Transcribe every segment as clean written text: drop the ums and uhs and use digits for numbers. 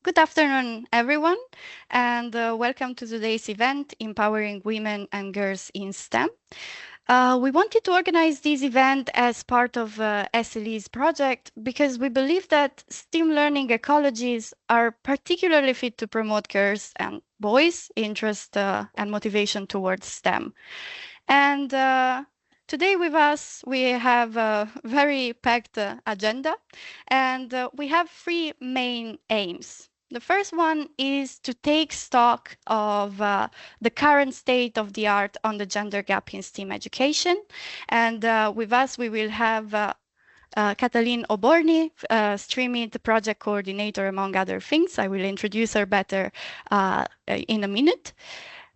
Good afternoon, everyone, and welcome to today's event, Empowering Women and Girls in STEM. We wanted to organize this event as part of SLE's project because we believe that STEAM learning ecologies are particularly fit to promote girls' and boys' interest and motivation towards STEM. And today with us, we have a very packed agenda, and we have three main aims. The first one is to take stock of the current state of the art on the gender gap in STEAM education. And with us, we will have Katalin Oborni, streaming project coordinator, among other things. I will introduce her better in a minute.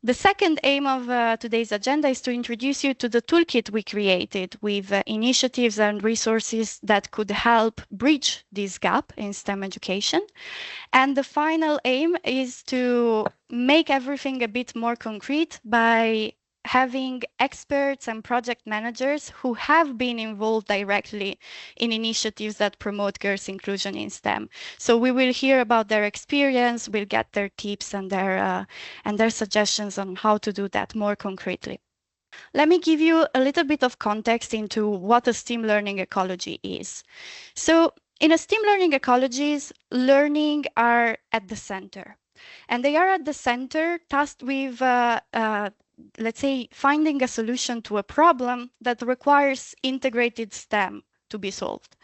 The second aim of today's agenda is to introduce you to the toolkit we created with initiatives and resources that could help bridge this gap in STEM education. And the final aim is to make everything a bit more concrete by having experts and project managers who have been involved directly in initiatives that promote girls' inclusion in STEM. So we will hear about their experience, we'll get their tips and their suggestions on how to do that more concretely. Let me give you a little bit of context into what a STEAM learning ecology is. So in a STEAM learning ecologies, learning are at the center. And they are at the center tasked with, let's say, finding a solution to a problem that requires integrated STEM to be solved.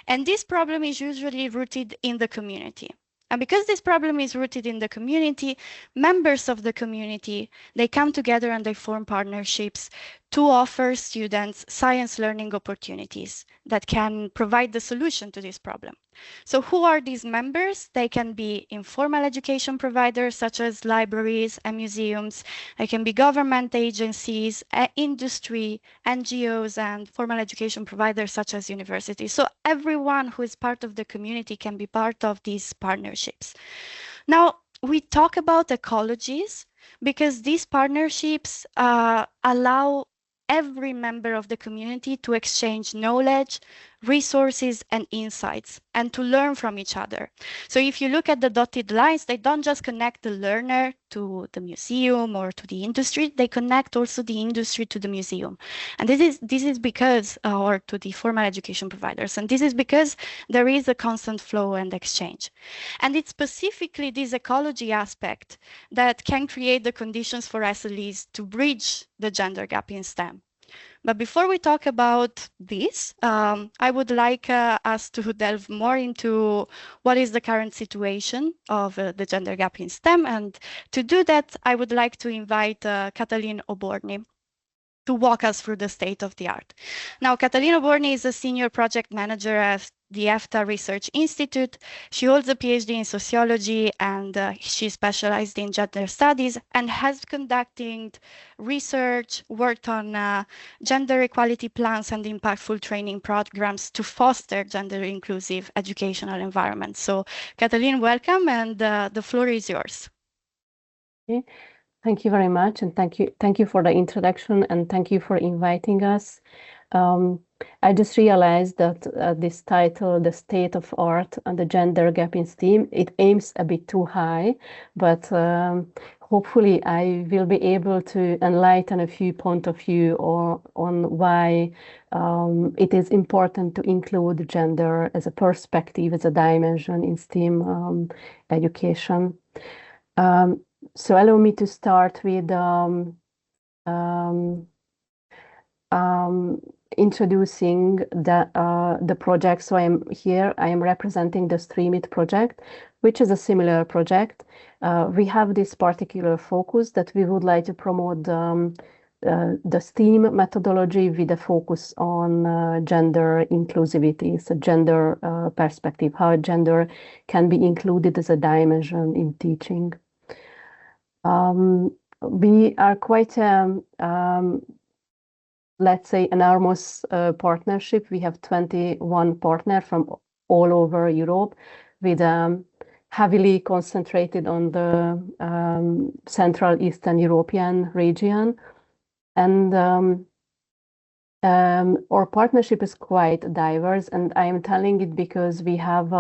And this problem is usually rooted in the community. And because this problem is rooted in the community, members of the community, they come together and they form partnerships to offer students science learning opportunities that can provide the solution to this problem. So who are these members? They can be informal education providers such as libraries and museums. They can be government agencies, industry, NGOs, and formal education providers such as universities. So everyone who is part of the community can be part of these partnerships. Now, we talk about ecologies because these partnerships allow every member of the community to exchange knowledge, resources, and insights, and to learn from each other. So if you look at the dotted lines, they don't just connect the learner to the museum or to the industry, they connect also the industry to the museum. And this is because, or to the formal education providers, and this is because there is a constant flow and exchange. And it's specifically this ecology aspect that can create the conditions for SLEs to bridge the gender gap in STEM. But before we talk about this, I would like us to delve more into what is the current situation of the gender gap in STEM. And to do that, I would like to invite Katalin Oborni to walk us through the state of the art. Now, Katalin Oborni is a senior project manager at the HÉTFA Research Institute. She holds a PhD in sociology and she specialized in gender studies and has conducted research, worked on gender equality plans and impactful training programs to foster gender inclusive educational environments. So, Katalin, welcome, and the floor is yours. Okay. Thank you very much, and thank you for the introduction, and thank you for inviting us. I just realized that this title, The State of Art and the Gender Gap in STEAM, it aims a bit too high, but hopefully I will be able to enlighten a few points of view on why it is important to include gender as a perspective, as a dimension in STEAM education. So allow me to start with introducing the project. So I am representing the Stream It project, which is a similar project. We have this particular focus that we would like to promote the STEAM methodology with a focus on gender inclusivity, so gender perspective, how gender can be included as a dimension in teaching. We are quite, let's say, enormous partnership. We have 21 partners from all over Europe, with heavily concentrated on the Central Eastern European region. And our partnership is quite diverse, and I am telling it because we have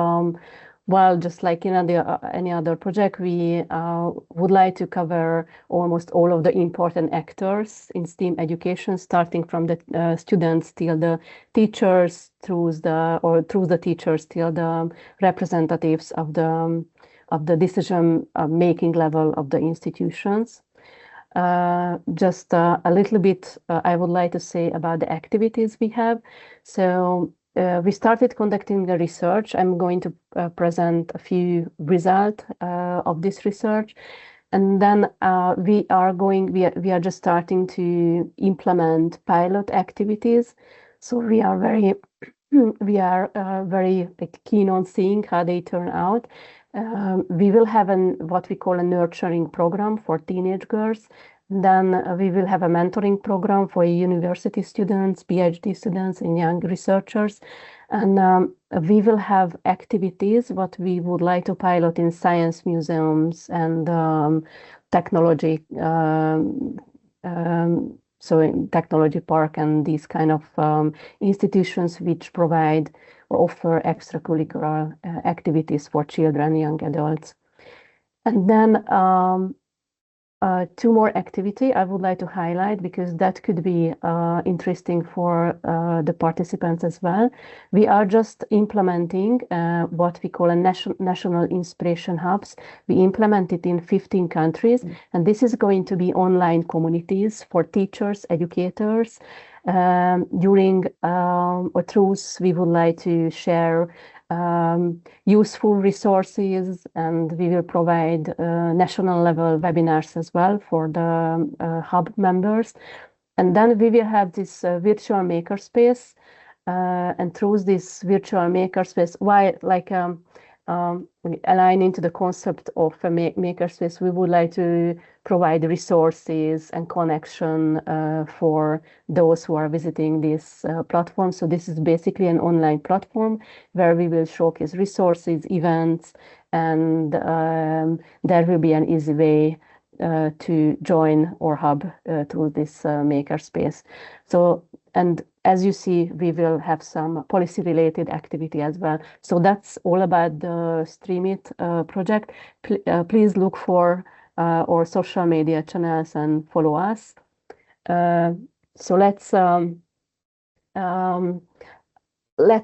Well, just like in any other project, we would like to cover almost all of the important actors in STEAM education, starting from the students till the teachers, through the teachers till the representatives of the decision making level of the institutions. Just a little bit, I would like to say about the activities we have. So we started conducting the research. I'm going to present a few results of this research. And then we are just starting to implement pilot activities. So we are very like, keen on seeing how they turn out. We will have what we call a nurturing program for teenage girls. Then we will have a mentoring program for university students, PhD students, and young researchers. And we will have activities what we would like to pilot in science museums and technology, so in technology park and these kind of institutions which provide or offer extracurricular activities for children, young adults. And then two more activity I would like to highlight because that could be interesting for the participants as well. We are just implementing what we call a national inspiration hubs. We implement it in 15 countries, and this is going to be online communities for teachers, educators. During or throughs, we would like to share useful resources, and we will provide national level webinars as well for the hub members. And then we will have this virtual makerspace, and through this virtual makerspace, while like aligning to the concept of a makerspace, we would like to provide resources and connection for those who are visiting this platform. So this is basically an online platform where we will showcase resources, events, and there will be an easy way to join our hub through this makerspace. So, and as you see, we will have some policy-related activity as well. So that's all about the Streamit project. Please look for our social media channels and follow us. So let's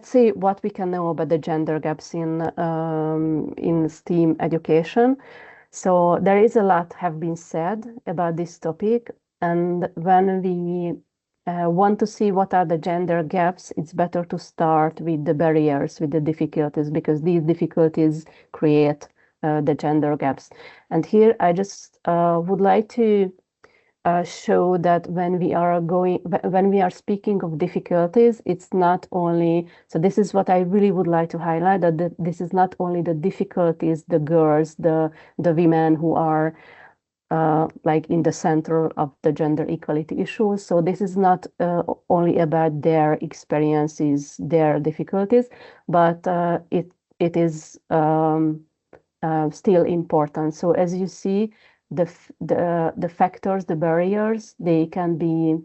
see what we can know about the gender gaps in STEAM education. So there is a lot have been said about this topic, and when we want to see what are the gender gaps, it's better to start with the barriers, with the difficulties, because these difficulties create the gender gaps. And here I just would like to show that when we are speaking of difficulties, it's not only, so this is what I really would like to highlight, that this is not only the difficulties, the girls, the women who are like in the center of the gender equality issues. So this is not only about their experiences, their difficulties, but it is still important. So as you see, the factors, the barriers, they can be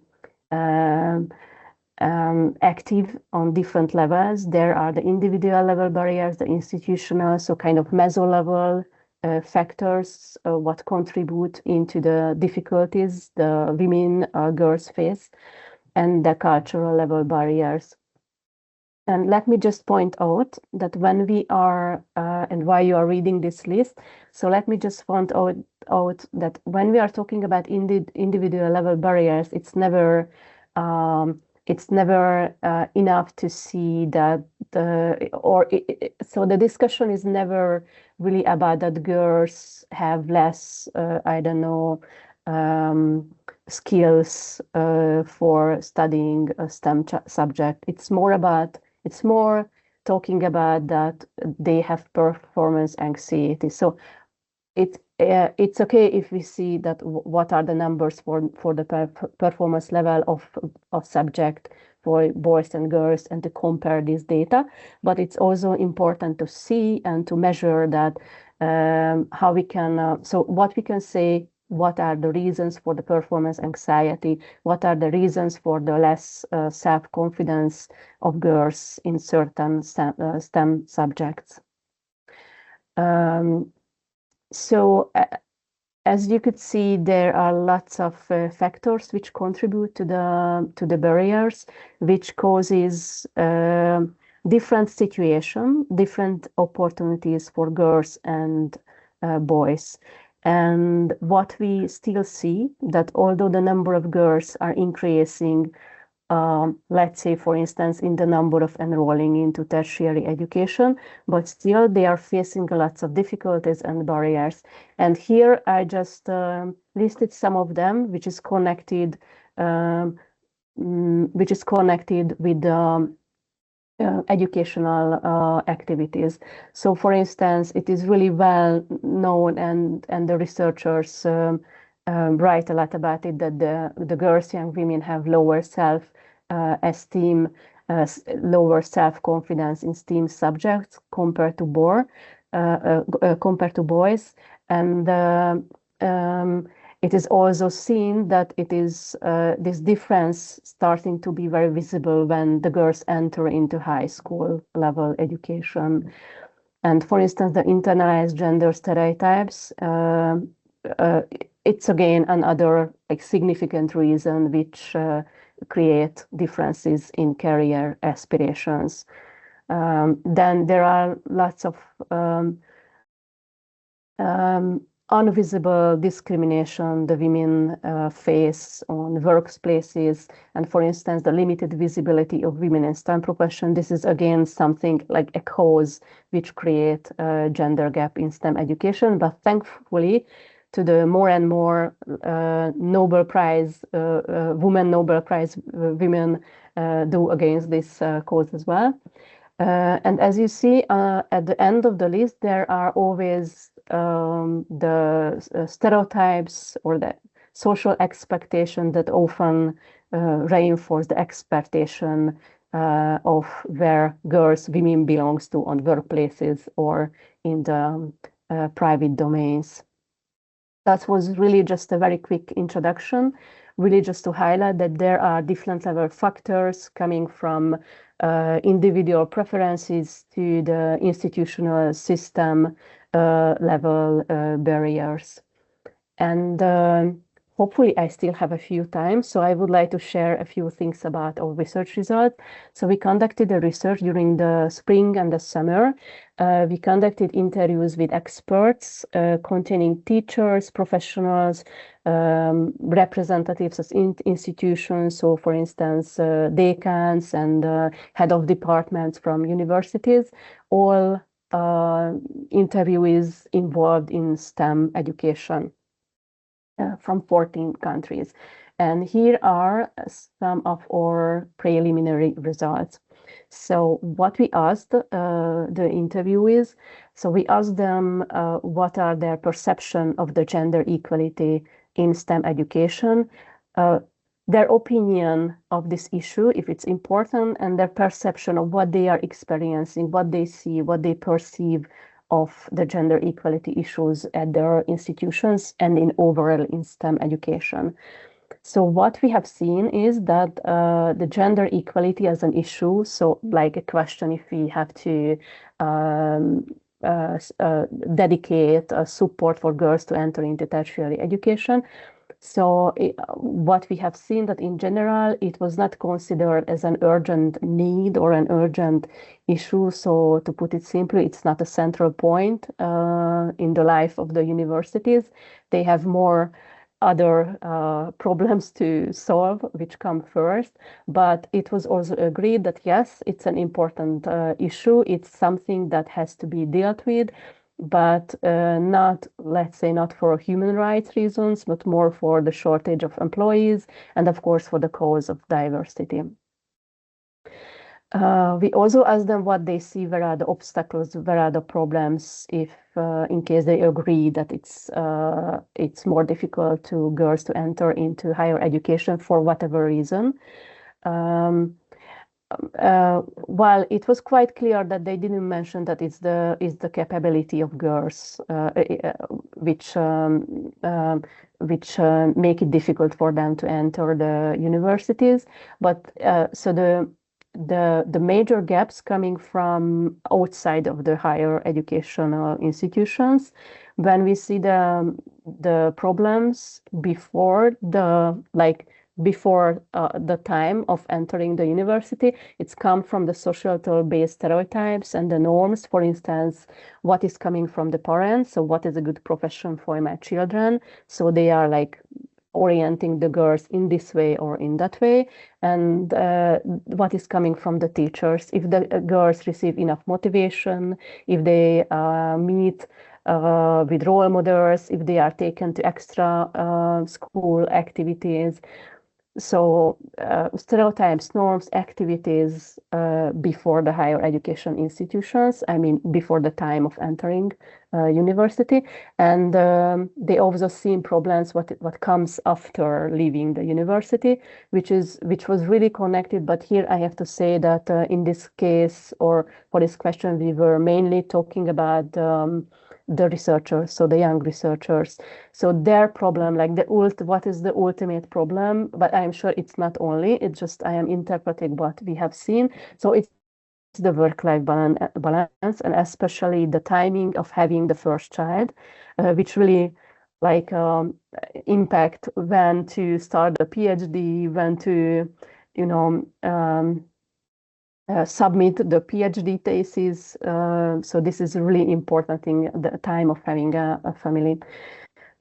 active on different levels. There are the individual level barriers, the institutional, so kind of meso level factors, what contribute into the difficulties the women, girls face, and the cultural level barriers. And let me just point out that when we are, and why you are reading this list, so let me just point out that when we are talking about individual level barriers, it's never enough to see that so the discussion is never really about that girls have less, I don't know, skills for studying a STEM subject. It's more talking about that they have performance anxiety. So it's okay if we see that what are the numbers for the performance level of subject for boys and girls, and to compare this data. But it's also important to see and to measure that how we can, so what we can say, what are the reasons for the performance anxiety, what are the reasons for the less self-confidence of girls in certain STEM subjects. So as you could see, there are lots of factors which contribute to the barriers, which causes different situation, different opportunities for girls and boys. And what we still see that although the number of girls are increasing, let's say, for instance, in the number of enrolling into tertiary education, but still they are facing lots of difficulties and barriers. And here I just listed some of them, which is connected with educational activities. So, for instance, it is really well known, and the researchers write a lot about it, that the girls, young women have lower self-esteem, lower self-confidence in STEAM subjects compared to boys, and it is also seen that it is this difference starting to be very visible when the girls enter into high school level education. And for instance, the internalized gender stereotypes, it's again another significant reason which create differences in career aspirations. Then there are lots of invisible discrimination the women face on workplaces, and for instance, the limited visibility of women in STEM profession. This is again something like a cause which create a gender gap in STEM education. But thankfully, to the more and more Nobel Prize, women Nobel Prize women do against this cause as well. And as you see at the end of the list, there are always the stereotypes or the social expectation that often reinforce the expectation of where women belongs to on workplaces or in the private domains. That was really just a very quick introduction, really just to highlight that there are different level factors coming from individual preferences to the institutional system level barriers. And hopefully I still have a few time, so I would like to share a few things about our research results. So we conducted the research during the spring and the summer. We conducted interviews with experts containing teachers, professionals, representatives of institutions, so for instance, decans and head of departments from universities, all interviewees involved in STEM education from 14 countries. And here are some of our preliminary results. So what we asked the interviewees, so we asked them what are their perception of the gender equality in STEM education, their opinion of this issue, if it's important, and their perception of what they are experiencing, what they see, what they perceive of the gender equality issues at their institutions and in overall in STEM education. So what we have seen is that the gender equality as an issue, so like a question if we have to dedicate support for girls to enter into tertiary education. So what we have seen that in general, it was not considered as an urgent need or an urgent issue. So to put it simply, it's not a central point in the life of the universities. They have more other problems to solve, which come first. But it was also agreed that, yes, it's an important issue. It's something that has to be dealt with, but not, let's say, not for human rights reasons, but more for the shortage of employees and, of course, for the cause of diversity. We also asked them what they see, where are the obstacles, where are the problems, if in case they agree that it's more difficult to girls to enter into higher education for whatever reason. While it was quite clear that they didn't mention that it's the capability of girls which make it difficult for them to enter the universities, but so the major gaps coming from outside of the higher educational institutions. When we see the problems before the time of entering the university, it's come from the societal based stereotypes and the norms. For instance, what is coming from the parents? So what is a good profession for my children? So they are like orienting the girls in this way or in that way, and what is coming from the teachers. If the girls receive enough motivation, if they meet with role models, if they are taken to extra school activities. So stereotypes, norms, activities before the higher education institutions, I mean, before the time of entering university. And they also see problems what comes after leaving the university, which was really connected. But here I have to say that in this case, or for this question, we were mainly talking about the researchers, so the young researchers. So their problem, like what is the ultimate problem? But I'm sure it's not only, it's just I am interpreting what we have seen. So it's the work-life balance, and especially the timing of having the first child, which really like impact when to start the PhD, when to, you know, submit the PhD thesis. So this is really important in the time of having a family.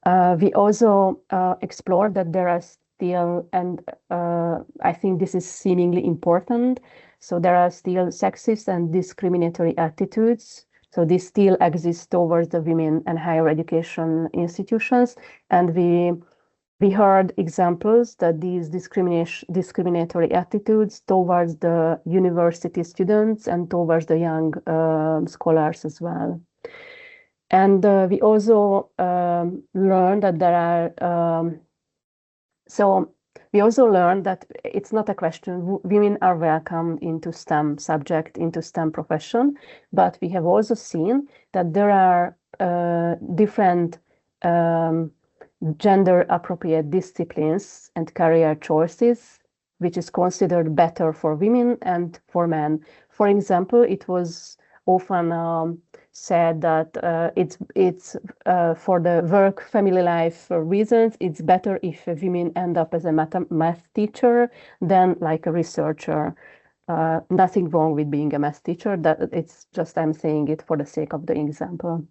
We also explored that there are still, and I think this is seemingly important, so there are still sexist and discriminatory attitudes. So this still exists towards the women and higher education institutions, and we heard examples that these discriminatory attitudes towards the university students and towards the young scholars as well. And we also learned that we also learned that it's not a question. Women are welcomed into STEM subject, into STEM profession, but we have also seen that there are different gender appropriate disciplines and career choices, which is considered better for women and for men. For example, it was often said that it's for the work family life reasons, it's better if women end up as a math teacher than like a researcher. Nothing wrong with being a math teacher. That it's just I'm saying it for the sake of the example.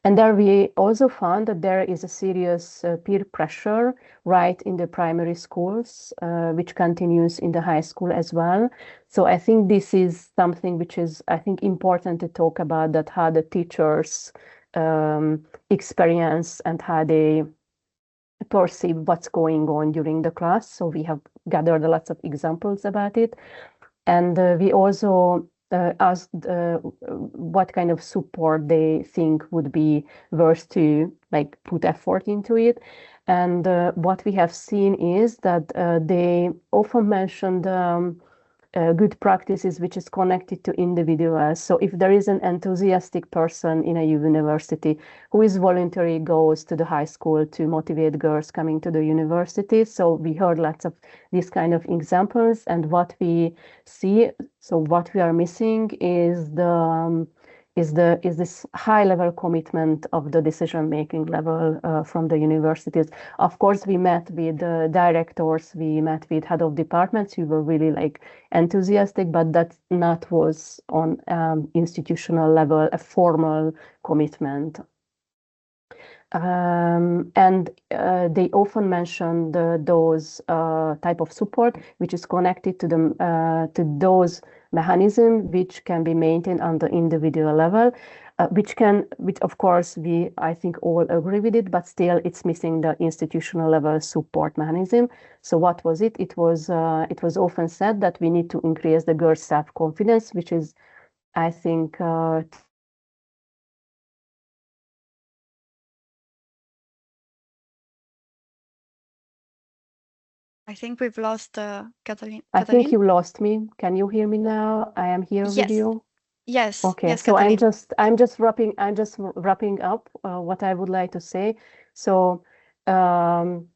And there we also found that there is a serious peer pressure right in the primary schools, which continues in the high school as well. So I think this is something which is, I think, important to talk about, that how the teachers experience and how they perceive what's going on during the class. So we have gathered lots of examples about it. And we also asked what kind of support they think would be worth to like put effort into it. And what we have seen is that they often mentioned good practices which is connected to individuals. So if there is an enthusiastic person in a university who is voluntary, goes to the high school to motivate girls coming to the university. So we heard lots of these kind of examples, and what we see, so what we are missing is this high level commitment of the decision making level from the universities. Of course, we met with directors, we met with head of departments who were really like enthusiastic, but that not was on institutional level a formal commitment. And they often mention those type of support, which is connected to those mechanisms which can be maintained on the individual level, which of course I think all agree with it, but still it's missing the institutional level support mechanism. So what was it? It was often said that we need to increase the girls' self-confidence, which is, I think, I think we've lost I think Katalin. you lost me. Can you hear me now? I am here with Yes, you. yes, Okay, yes, so Katalin. I'm just wrapping up what I would like to say. So um,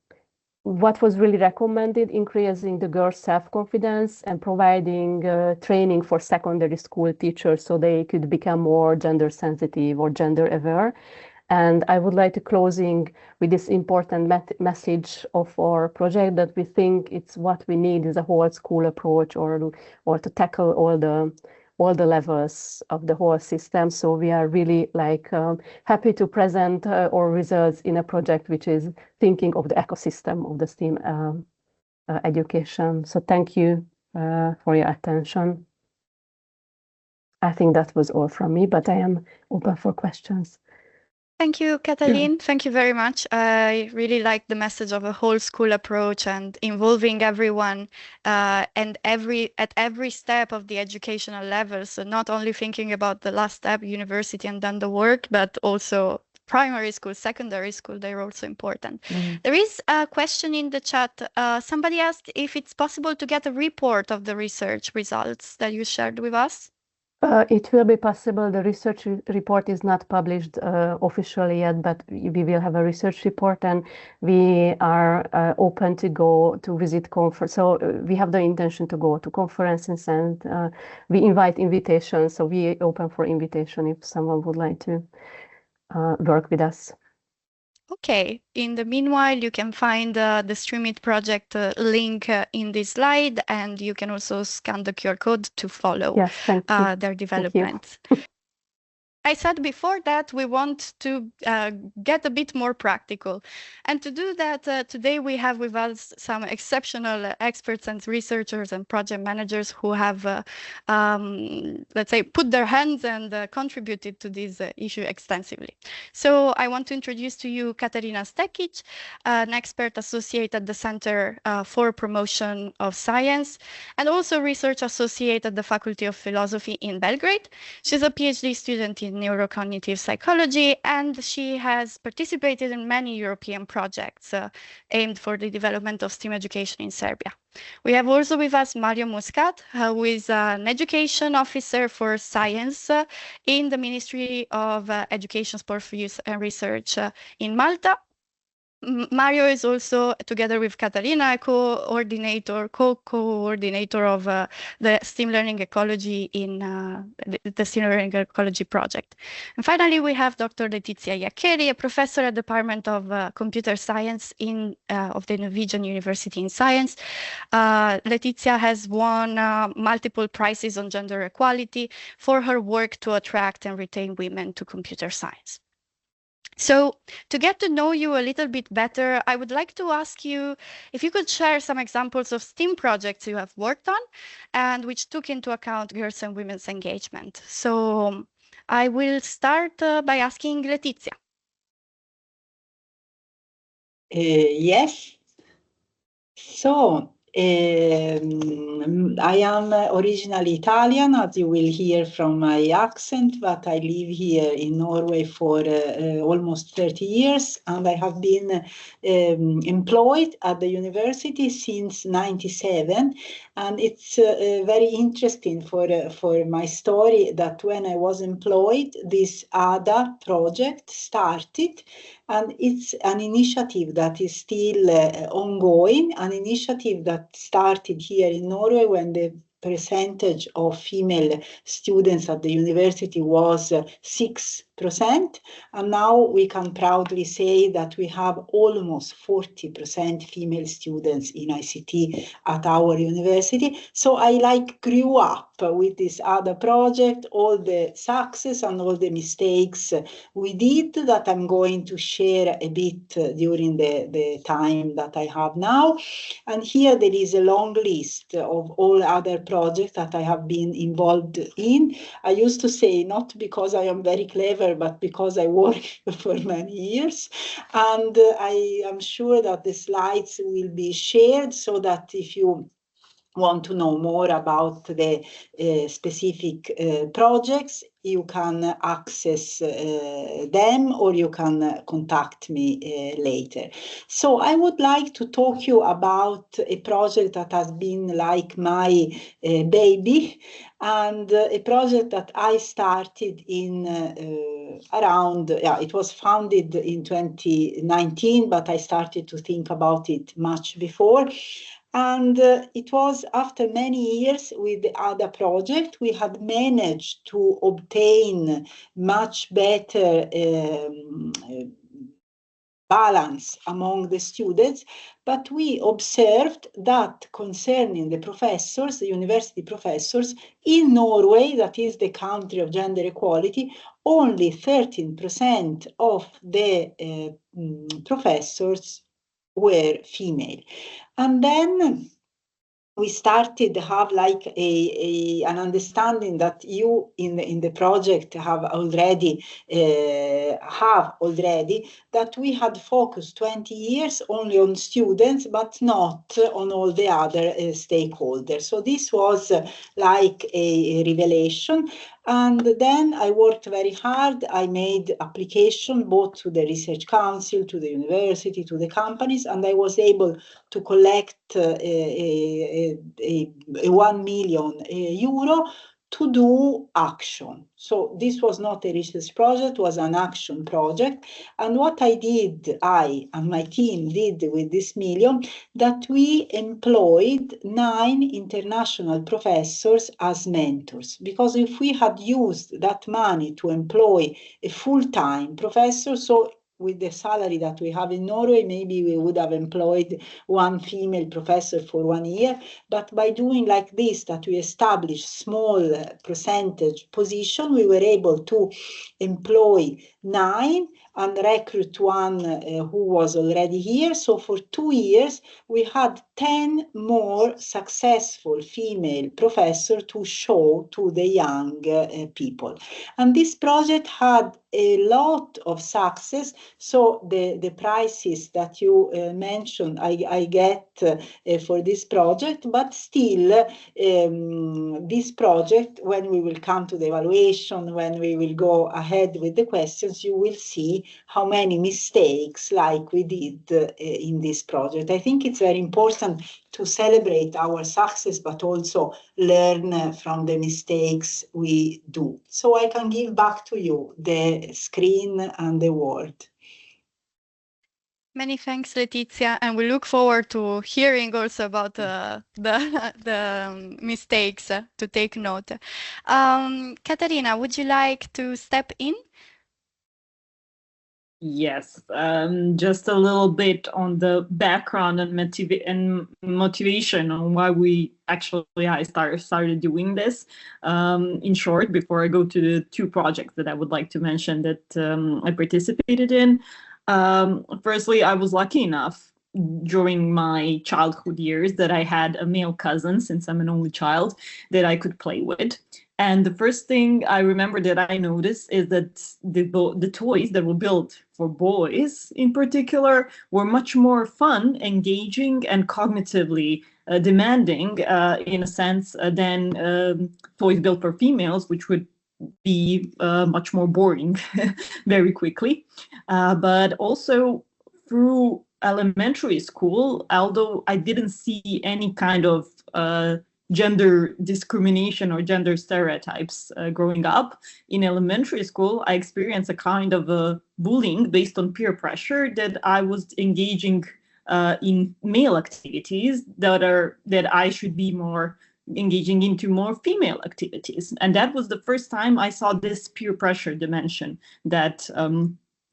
what was really recommended, increasing the girls' self-confidence and providing training for secondary school teachers so they could become more gender sensitive or gender aware. And I would like to closing with this important message of our project that we think it's what we need is a whole school approach or to tackle all the levels of the whole system. So we are really happy to present our results in a project which is thinking of the ecosystem of the STEAM education. So thank you for your attention. I think that was all from me, but I am open for questions. Thank you, Katalin. Thank you very much. I really like the message of a whole school approach and involving everyone and at every step of the educational level. So not only thinking about the last step, university, and then the work, but also primary school, secondary school, they're also important. There is a question in the chat. Somebody asked if it's possible to get a report of the research results that you shared with us. It will be possible. The research report is not published officially yet, but we will have a research report, and we are open to go to visit conference. So we have the intention to go to conferences, and we invite invitations. So we open for invitation if someone would like to work with us. Okay. In the meanwhile, you can find the StreamIt project link in this slide, and you can also scan the QR code to follow their development. I said before that we want to get a bit more practical. And to do that, today we have with us some exceptional experts and researchers and project managers who have, let's say, put their hands and contributed to this issue extensively. So I want to introduce to you Katarina Stekic, an expert associate at the Center for Promotion of Science, and also research associate at the Faculty of Philosophy in Belgrade. She's a PhD student in neurocognitive psychology, and she has participated in many European projects aimed for the development of STEAM education in Serbia. We have also with us Mario Muscat, who is an education officer for science in the Ministry of Education, Sport, Youth and Research in Malta. Mario is also, together with Katarina, co-coordinator of the STEAM Learning Ecology in the STEAM Learning Ecology project. And finally, we have Dr. Letizia Jaccheri, a professor at the Department of Computer Science of the Norwegian University in Science. Letizia has won multiple prizes on gender equality for her work to attract and retain women to computer science. So to get to know you a little bit better, I would like to ask you if you could share some examples of STEAM projects you have worked on and which took into account girls' and women's engagement. So I will start by asking Letizia. Yes. So I am originally Italian, as you will hear from my accent, but I live here in Norway for almost 30 years, and I have been employed at the university since 1997. And it's very interesting for my story that when I was employed, this ADA project started, and it's an initiative that is still ongoing, an initiative that started here in Norway when the percentage of female students at the university was 6%, and now we can proudly say that we have almost 40% female students in ICT at our university. So I grew up with this other project, all the success and all the mistakes we did that I'm going to share a bit during the time that I have now. And here there is a long list of all other projects that I have been involved in. I used to say not because I am very clever, but because I worked for many years. And I am sure that the slides will be shared so that if you want to know more about the specific projects, you can access them, or you can contact me later. So I would like to talk you about a project that has been like my baby, and a project that I started in it was founded in 2019, but I started to think about it much before. And it was after many years with the other project, we had managed to obtain much better balance among the students, but we observed that concerning the professors, the university professors, in Norway, that is the country of gender equality, only 13% of the professors were female. And then we started to have like an understanding that you in the project have already that we had focused 20 years only on students, but not on all the other stakeholders. So this was like a revelation. And then I worked very hard. I made application both to the research council, to the university, to the companies, and I was able to collect a 1 million euro to do action. So this was not a research project, it was an action project. And what I and my team did with this million, that we employed 9 international professors as mentors. Because if we had used that money to employ a full-time professor, so with the salary that we have in Norway, maybe we would have employed 1 female professor for 1 year. But by doing like this, that we established small percentage position, we were able to employ 9 and recruit 1 who was already here. So for 2 years, we had 10 more successful female professors to show to the young people. And this project had a lot of success. So the prizes that you mentioned, I get for this project, but still this project, when we will come to the evaluation, when we will go ahead with the questions, you will see how many mistakes like we did in this project. I think it's very important to celebrate our success, but also learn from the mistakes we do. So I can give back to you the screen and the word. Many thanks, Letizia, and we look forward to hearing also about the mistakes to take note. Katarina, would you like to step in? Yes, just a little bit on the background and motivation on why we actually I started doing this. In short, before I go to the 2 projects that I would like to mention that I participated in. Firstly, I was lucky enough during my childhood years that I had a male cousin, since I'm an only child, that I could play with. And the first thing I remember that I noticed is that the toys that were built for boys in particular were much more fun, engaging, and cognitively demanding in a sense than toys built for females, which would be much more boring very quickly. But also through elementary school, although I didn't see any kind of gender discrimination or gender stereotypes growing up, in elementary school, I experienced a kind of bullying based on peer pressure that I was engaging in male activities that I should be more engaging into more female activities. And that was the first time I saw this peer pressure dimension that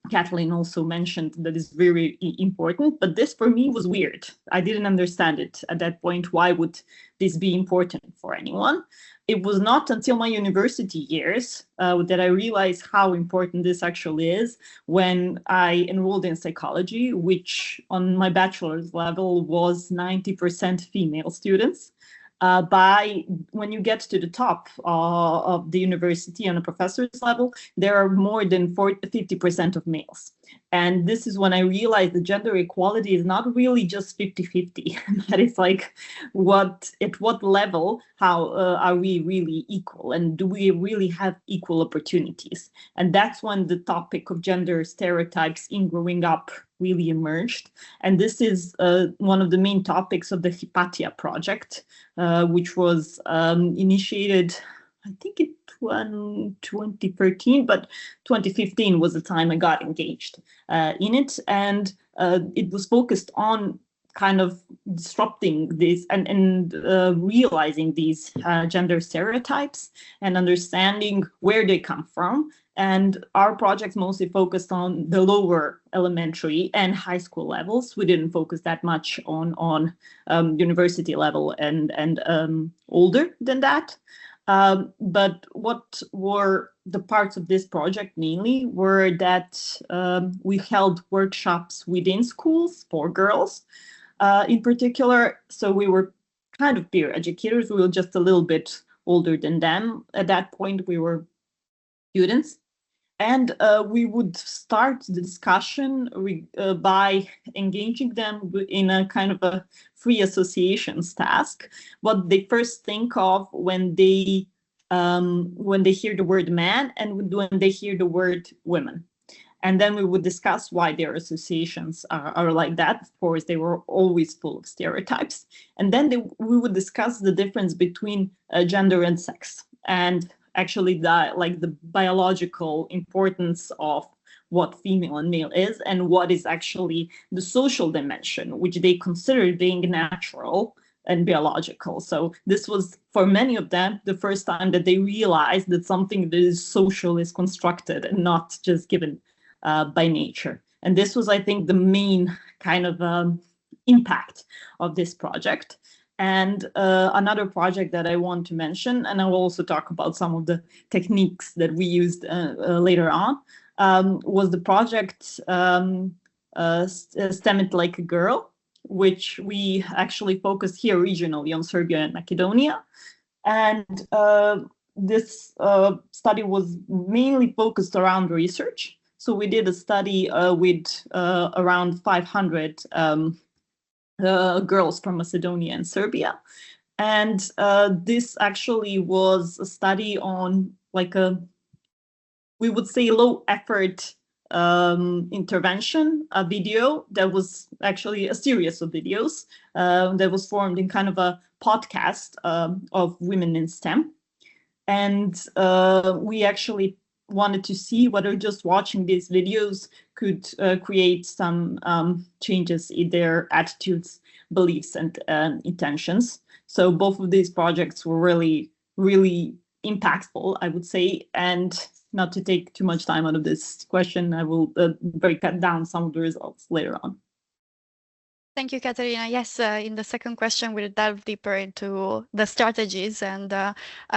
Katalin also mentioned that is very important, but this for me was weird. I didn't understand it at that point. Why would this be important for anyone? It was not until my university years that I realized how important this actually is when I enrolled in psychology, which on my bachelor's level was 90% female students. when you get to the top of the university on a professor's level, there are more than 50% of males. And this is when I realized the gender equality is not really just 50-50. That is like, at what level, how are we really equal? And do we really have equal opportunities? And that's when the topic of gender stereotypes in growing up really emerged. And this is one of the main topics of the HÉTFA project, which was initiated, I think in 2013, but 2015 was the time I got engaged in it. And it was focused on kind of disrupting this and realizing these gender stereotypes and understanding where they come from. And our project mostly focused on the lower elementary and high school levels. We didn't focus that much on university level and older than that. But what were the parts of this project mainly were that we held workshops within schools for girls in particular. So we were kind of peer educators. We were just a little bit older than them. At that point, we were students. And we would start the discussion by engaging them in a kind of a free associations task. What they first think of when they hear the word man and when they hear the word women. And then we would discuss why their associations are like that. Of course, they were always full of stereotypes. And then we would discuss the difference between gender and sex. And actually the biological importance of what female and male is and what is actually the social dimension, which they consider being natural and biological. So this was, for many of them, the first time that they realized that something that is social is constructed and not just given by nature. And this was, I think, the main kind of impact of this project. And another project that I want to mention, and I will also talk about some of the techniques that we used later on, was the project STEM It Like a Girl, which we actually focused here regionally on Serbia and Macedonia. And this study was mainly focused around research. So we did a study with around 500 girls from Macedonia and Serbia. And this actually was a study on we would say low effort intervention, a video that was actually a series of videos that was formed in kind of a podcast of women in STEM. And we actually wanted to see whether just watching these videos could create some changes in their attitudes, beliefs, and intentions. So both of these projects were really, really impactful, I would say. And not to take too much time out of this question, I will break down some of the results later on. Thank you, Katarina. Yes, in the second question, we'll delve deeper into the strategies, and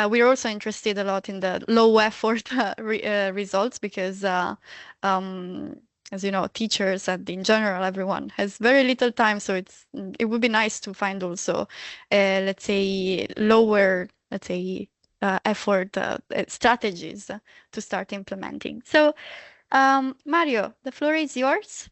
we're also interested a lot in the low effort results because, as you know, teachers and in general, everyone has very little time. So it would be nice to find also, let's say, lower, effort strategies to start implementing. So, Mario, the floor is yours.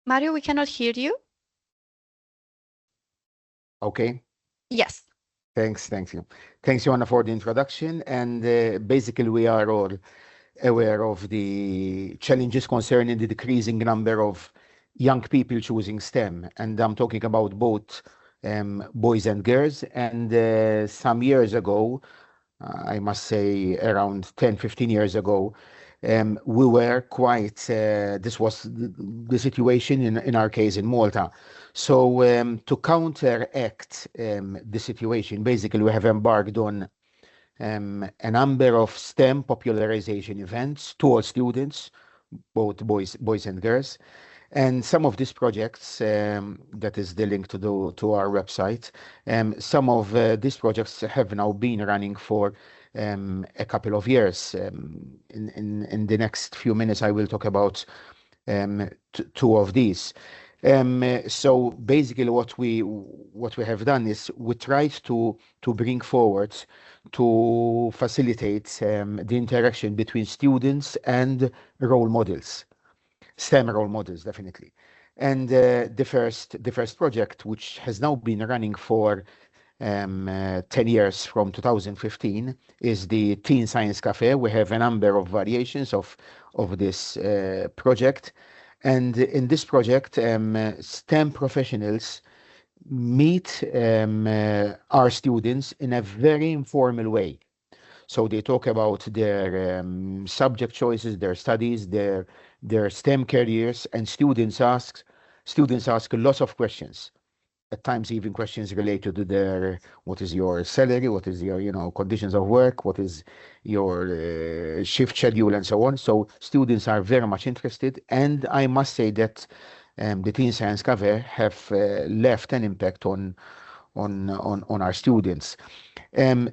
Mario, we cannot hear you. Okay. Yes. Thanks, you. Thanks, Joanna, for the introduction. And basically, we are all aware of the challenges concerning the decreasing number of young people choosing STEM. And I'm talking about both boys and girls. And some years ago, I must say around 10, 15 years ago, we were quite, this was the situation in our case in Malta. So to counteract the situation, basically we have embarked on a number of STEM popularization events to all students, both boys and girls. And some of these projects, that is the link to our website, some of these projects have now been running for a couple of years. In the next few minutes, I will talk about two of these. So basically, what we have done is we tried to bring forward, to facilitate the interaction between students and role models, STEM role models, definitely. And the first project, which has now been running for 10 years from 2015, is the Teen Science Cafe. We have a number of variations of this project. And in this project, STEM professionals meet our students in a very informal way. So they talk about their subject choices, their studies, their STEM careers, and students ask lots of questions. At times, even questions related to their, what is your salary, what is your, conditions of work, what is your shift schedule, and so on. So students are very much interested, and I must say that the Teen Science Cafe have left an impact on our students.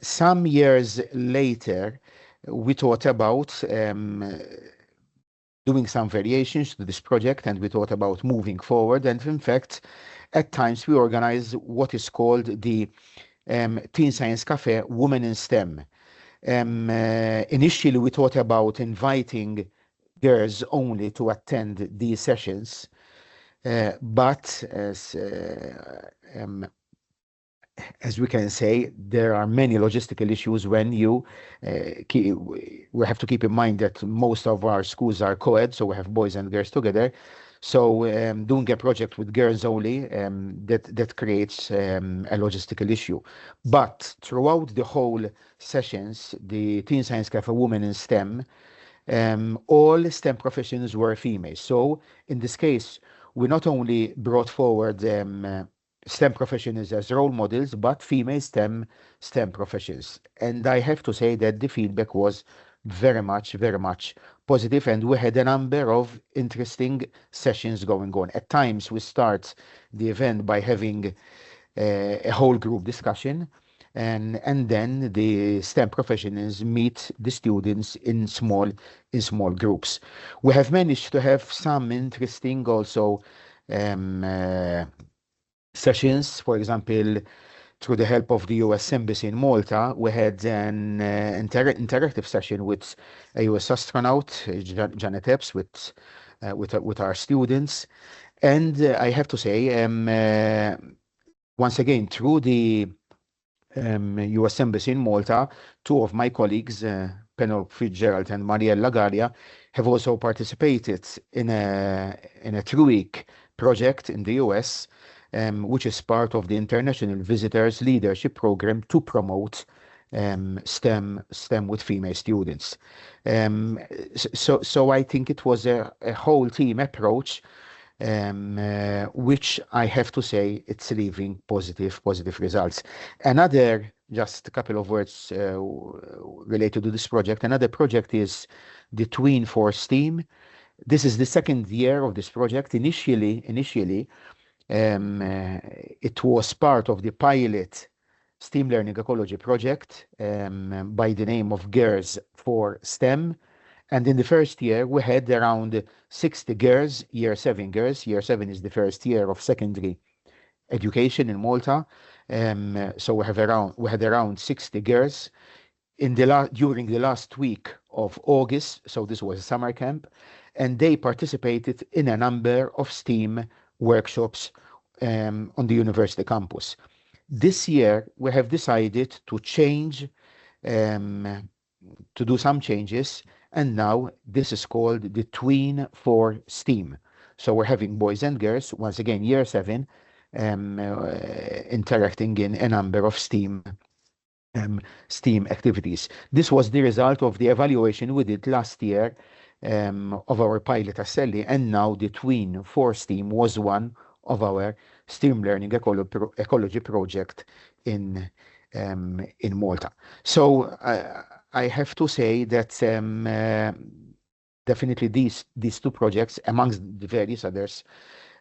Some years later, we thought about doing some variations to this project, and we thought about moving forward. And in fact, at times we organize what is called the Teen Science Cafe Women in STEM. Initially, we thought about inviting girls only to attend these sessions, but as we can say, there are many logistical issues when you we have to keep in mind that most of our schools are co-ed, so we have boys and girls together. So doing a project with girls only, that creates a logistical issue. But throughout the whole sessions, the Teen Science Cafe Women in STEM, all STEM professions were female. So in this case, we not only brought forward STEM professions as role models, but female STEM professions. And I have to say that the feedback was very much positive, and we had a number of interesting sessions going on. At times, we start the event by having a whole group discussion, and then the STEM professionals meet the students in small groups. We have managed to have some interesting also sessions. For example, through the help of the US Embassy in Malta, we had an interactive session with a US astronaut, Janet Epps, with our students. And I have to say, once again, through the US Embassy in Malta, two of my colleagues, Penelope Fitzgerald and Mariella Garia, have also participated in a 3-week project in the US, which is part of the International Visitors Leadership Program to promote STEM with female students. So I think it was a whole team approach, which I have to say it's leaving positive results. Just a couple of words related to this project. Another project is the Tween for STEAM. This is the second year of this project. Initially, it was part of the pilot STEAM Learning Ecology project by the name of Girls for STEM. And in the first year, we had around 60 girls, year 7 girls. Year 7 is the first year of secondary education in Malta. So we had around 60 girls during the last week of August. So this was a summer camp, and they participated in a number of STEAM workshops on the university campus. This year, we have decided to change, to do some changes, and now this is called the Tween for STEAM. So we're having boys and girls, once again, year 7, interacting in a number of STEAM activities. This was the result of the evaluation we did last year of our pilot assembly, and now the Tween for STEAM was one of our STEAM Learning Ecology project in Malta. So I have to say that definitely these two projects, amongst the various others,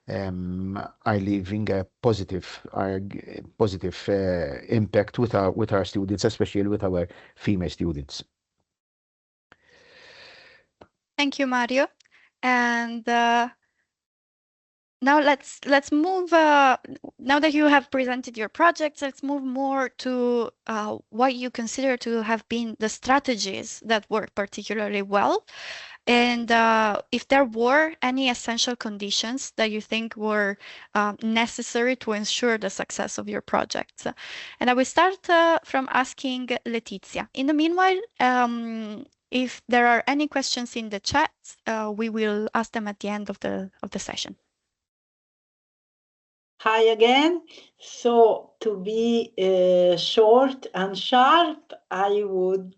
are leaving a positive impact with our students, especially with our female students. Thank you, Mario. And now let's move. Now that you have presented your projects, let's move more to what you consider to have been the strategies that worked particularly well, and if there were any essential conditions that you think were necessary to ensure the success of your projects. And I will start from asking Letizia. In the meanwhile, if there are any questions in the chat, we will ask them at the end of the session. Hi again. So to be short and sharp, I will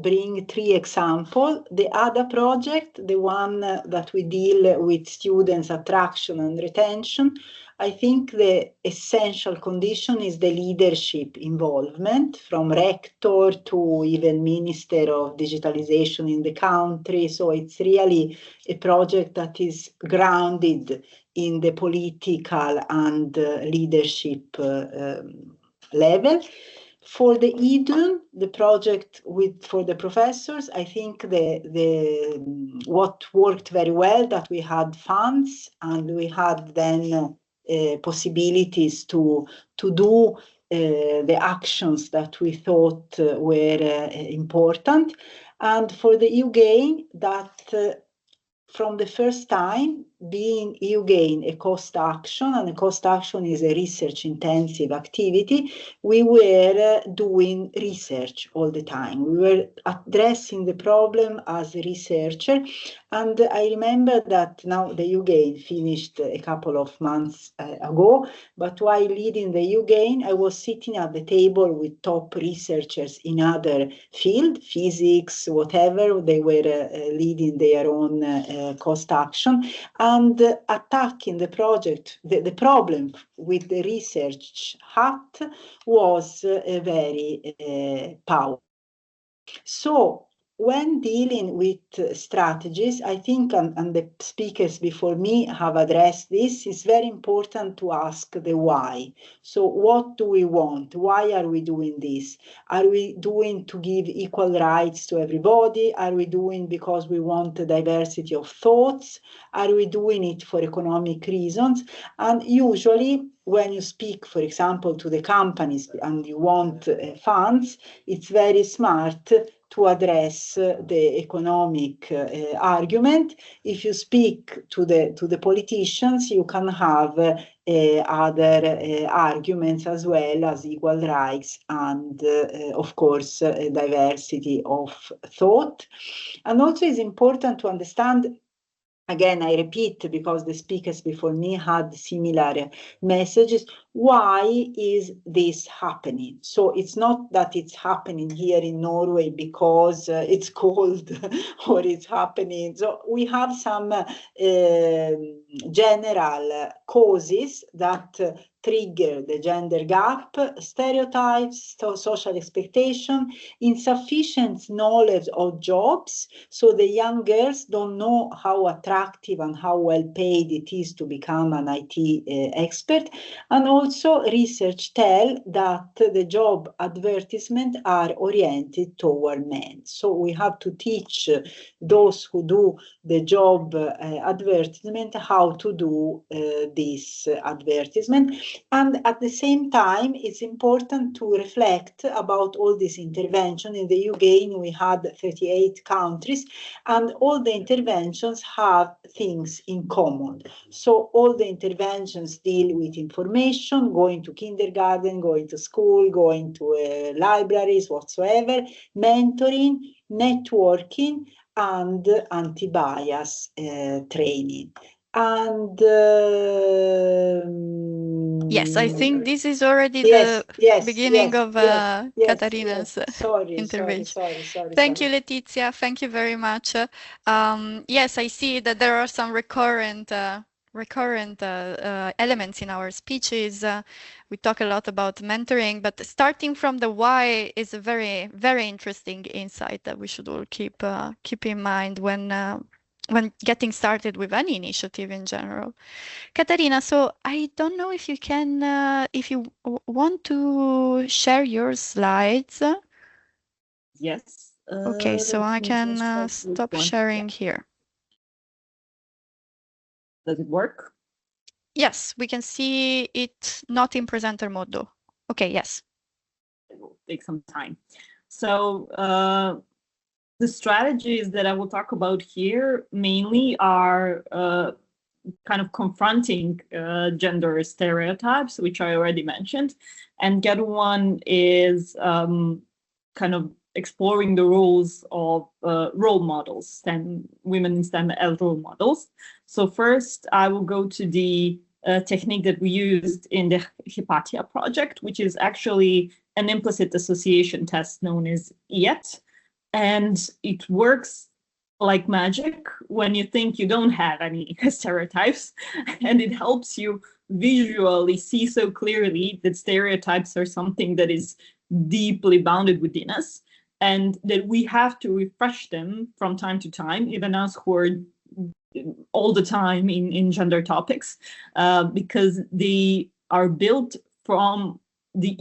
bring 3 examples. The other project, the one that we deal with students' attraction and retention, I think the essential condition is the leadership involvement from rector to even Minister of Digitalization in the country. So it's really a project that is grounded in the political and leadership level. For the EDUN, the project for the professors, I think what worked very well that we had funds and we had then possibilities to do the actions that we thought were important. And for the EUGAIN, that from the first time, being EUGAIN a cost action, and a cost action is a research intensive activity, we were doing research all the time. We were addressing the problem as a researcher. And I remember that now the EUGAIN finished a couple of months ago, but while leading the EUGAIN, I was sitting at the table with top researchers in other fields, physics, whatever. They were leading their own cost action and attacking the project. The problem with the research hat was very powerful. So when dealing with strategies, I think, and the speakers before me have addressed this, it's very important to ask the why. So what do we want? Why are we doing this? Are we doing to give equal rights to everybody? Are we doing because we want a diversity of thoughts? Are we doing it for economic reasons? And usually, when you speak, for example, to the companies and you want funds, it's very smart to address the economic argument. If you speak to the politicians, you can have other arguments as well as equal rights and, of course, diversity of thought. And also it's important to understand, again, I repeat, because the speakers before me had similar messages, why is this happening? So it's not that it's happening here in Norway because it's cold or it's happening. So we have some general causes that trigger the gender gap, stereotypes, social expectation, insufficient knowledge of jobs. So the young girls don't know how attractive and how well paid it is to become an IT expert. And also research tell that the job advertisements are oriented toward men. So we have to teach those who do the job advertisement how to do this advertisement. And at the same time, it's important to reflect about all this intervention. In the EUGAIN, we had 38 countries, and all the interventions have things in common. So all the interventions deal with information, going to kindergarten, going to school, going to libraries, whatsoever, mentoring, networking, and anti-bias training. And yes, I think this is already the beginning of Katarina's intervention. Sorry. Thank you, Letizia. Thank you very much. Yes, I see that there are some recurrent elements in our speeches. We talk a lot about mentoring, but starting from the why is a very, very interesting insight that we should all keep in mind when when getting started with any initiative in general. Katarina, so I don't know if you can, if you want to share your slides. Yes. Okay, so I let me can just check which stop one. sharing Yeah. here. Does it work? Yes, we can see it not in presenter mode though. Okay, yes. It will take some time. So the strategies that I will talk about here mainly are kind of confronting gender stereotypes, which I already mentioned. And the other one is kind of exploring the roles of role models, STEM, women in STEM as role models. So first, I will go to the technique that we used in the HÉTFA project, which is actually an implicit association test known as IET. And it works like magic when you think you don't have any stereotypes, and it helps you visually see so clearly that stereotypes are something that is deeply bounded within us, and that we have to refresh them from time to time, even us who are all the time in gender topics, because they are built from the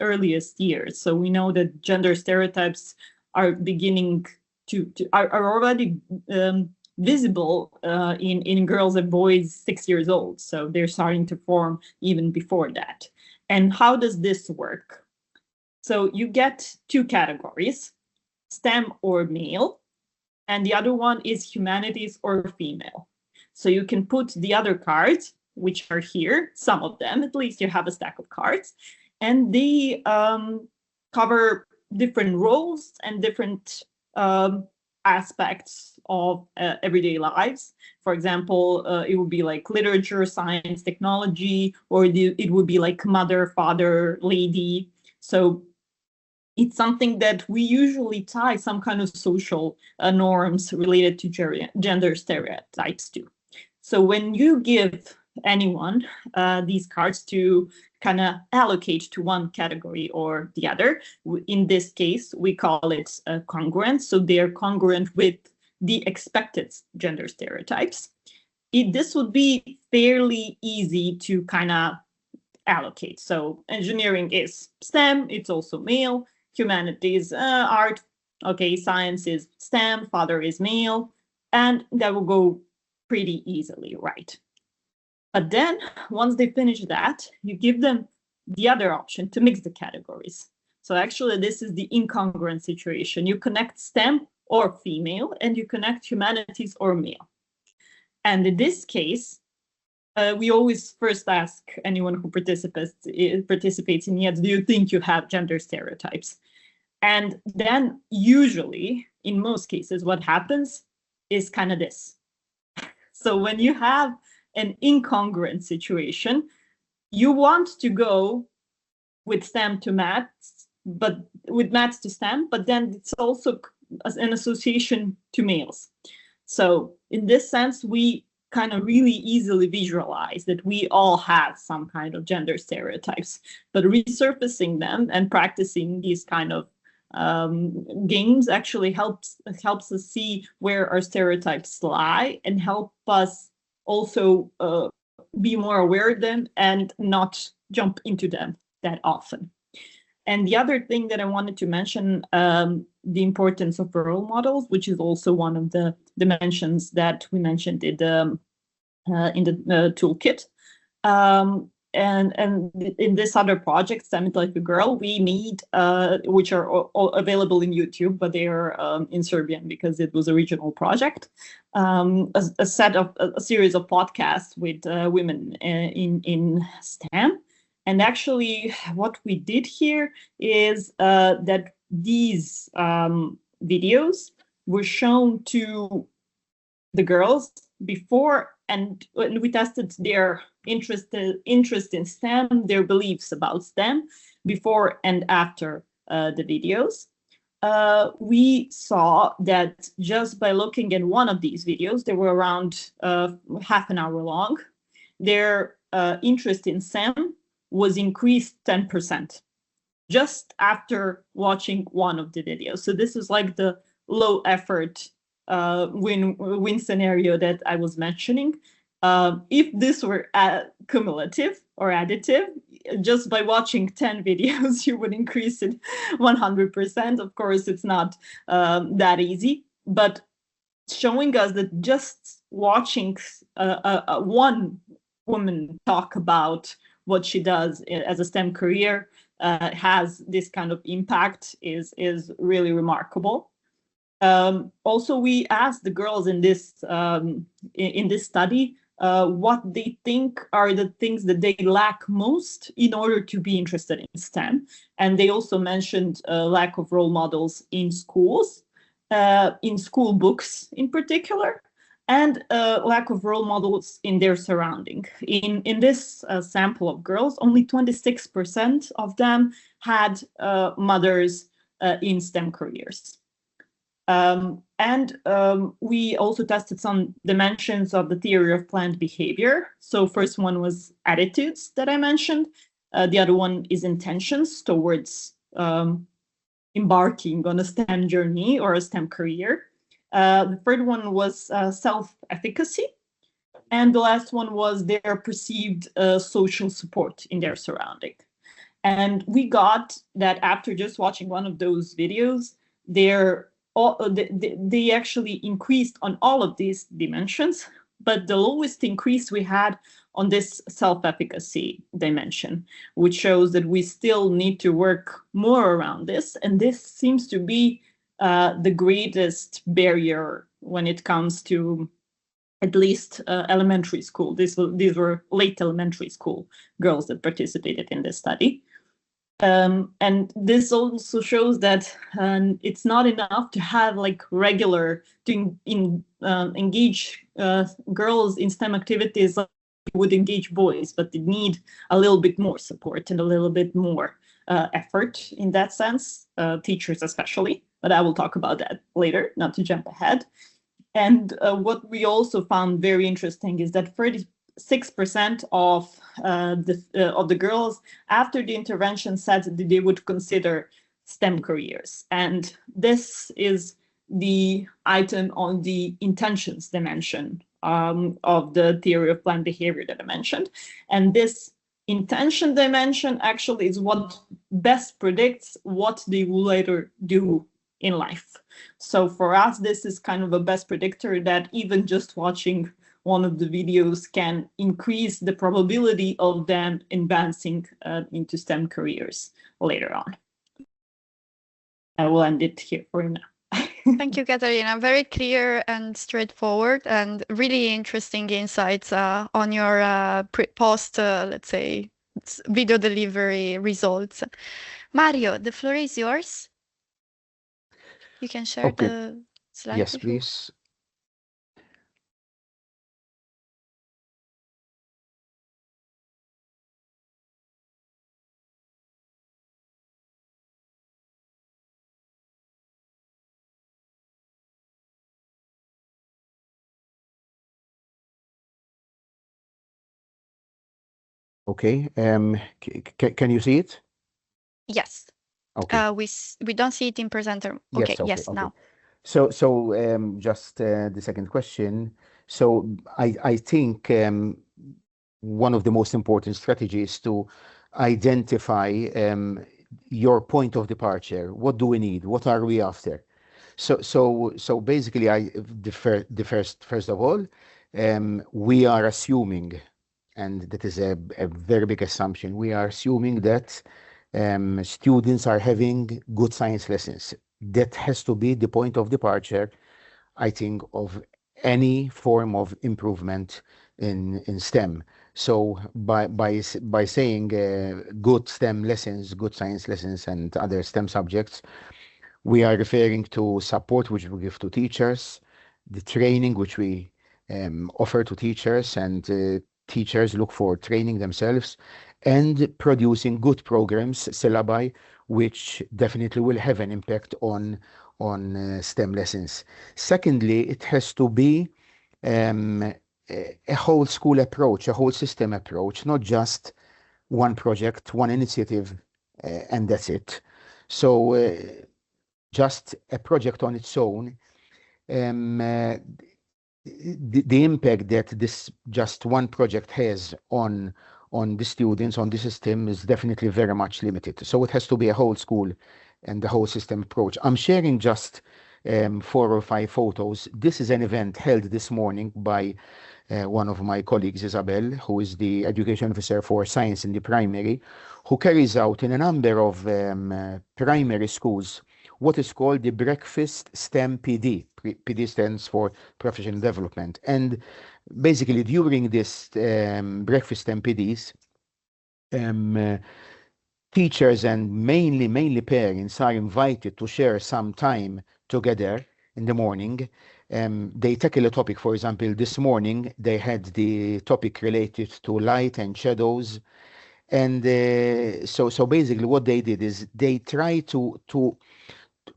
earliest years. So we know that gender stereotypes are beginning are already visible in girls and boys 6 years old. So they're starting to form even before that. And how does this work? So you get two categories, STEM or male, and the other one is humanities or female. So you can put the other cards, which are here, some of them, at least you have a stack of cards, and they cover different roles and different aspects of everyday lives. For example, it would be like literature, science, technology, or it would be like mother, father, lady. So it's something that we usually tie some kind of social norms related to gender stereotypes to. So when you give anyone these cards to kind of allocate to one category or the other, in this case, we call it congruent. So they're congruent with the expected gender stereotypes. This would be fairly easy to kind of allocate. So engineering is STEM, it's also male. Humanities, art, okay, science is STEM, father is male, and that will go pretty easily, right? But then once they finish that, you give them the other option to mix the categories. So actually, this is the incongruent situation. You connect STEM or female, and you connect humanities or male. And in this case, we always first ask anyone who participates in IET, do you think you have gender stereotypes? And then usually, in most cases, what happens is kind of this. So when you have an incongruent situation, you want to go with STEM to maths, but with maths to STEM, but then it's also an association to males. So in this sense, we kind of really easily visualize that we all have some kind of gender stereotypes, but resurfacing them and practicing these kind of games actually helps us see where our stereotypes lie and help us also be more aware of them and not jump into them that often. And the other thing that I wanted to mention, the importance of role models, which is also one of the dimensions that we mentioned in the toolkit. And in this other project, STEM Like a Girl, we made, which are all available in YouTube, but they are in Serbian because it was a regional project, a series of podcasts with women in STEM. And actually, what we did here is that these videos were shown to the girls before, and we tested their interest in STEM, their beliefs about STEM before and after the videos. We saw that just by looking at one of these videos, they were around half an hour long, their interest in STEM was increased 10% just after watching one of the videos. So this is like the low effort win scenario that I was mentioning. If this were cumulative or additive, just by watching 10 videos, you would increase it 100%. Of course, it's not that easy, but showing us that just watching one woman talk about what she does as a STEM career has this kind of impact is really remarkable. Also, we asked the girls in this study what they think are the things that they lack most in order to be interested in STEM, and they also mentioned lack of role models in schools, in school books in particular, and lack of role models in their surrounding. In this sample of girls, only 26% of them had mothers in STEM careers. We also tested some dimensions of the theory of planned behavior. So first one was attitudes that I mentioned. The other one is intentions towards embarking on a STEM journey or a STEM career. The third one was self-efficacy. And the last one was their perceived social support in their surrounding. And we got that after just watching one of those videos, they actually increased on all of these dimensions, but the lowest increase we had on this self-efficacy dimension, which shows that we still need to work more around this. And this seems to be the greatest barrier when it comes to at least elementary school. These were late elementary school girls that participated in this study. And this also shows that it's not enough to have like regular to engage girls in STEM activities like you would engage boys, but they need a little bit more support and a little bit more effort in that sense, teachers especially. But I will talk about that later, not to jump ahead. And what we also found very interesting is that 36% of the girls after the intervention said that they would consider STEM careers. And this is the item on the intentions dimension of the theory of planned behavior that I mentioned. And this intention dimension actually is what best predicts what they will later do in life. So for us, this is kind of a best predictor that even just watching one of the videos can increase the probability of them advancing into STEM careers later on. I will end it here for you now. Thank you, Katarina. Very clear and straightforward, and really interesting insights on your post, let's say, video delivery results. Mario, the floor is yours. You can share the slide. Yes, please. Okay. Can you see it? Yes. Okay. We don't see it in presenter. Okay. Yes. Okay. Now. So just the second question. So I think one of the most important strategies to identify your point of departure. What do we need? What are we after? So basically, first of all, we are assuming, and that is a very big assumption. We are assuming that students are having good science lessons. That has to be the point of departure, I think, of any form of improvement in STEM. So by saying good STEM lessons, good science lessons, and other STEM subjects, we are referring to support which we give to teachers, the training which we offer to teachers, and teachers look for training themselves, and producing good programs, syllabi, which definitely will have an impact on STEM lessons. Secondly, it has to be a whole school approach, a whole system approach, not just one project, one initiative, and that's it. So just a project on its own the impact that this just one project has on the students, on the system, is definitely very much limited. So it has to be a whole school and the whole system approach. I'm sharing just 4 or 5 photos. This is an event held this morning by one of my colleagues, Isabel, who is the education officer for science in the primary, who carries out in a number of primary schools what is called the Breakfast STEM PD. PD stands for Professional Development. And basically during this Breakfast STEM PDs, teachers and mainly parents are invited to share some time together in the morning. They tackle a topic. For example, this morning they had the topic related to light and shadows. And so basically what they did is they try to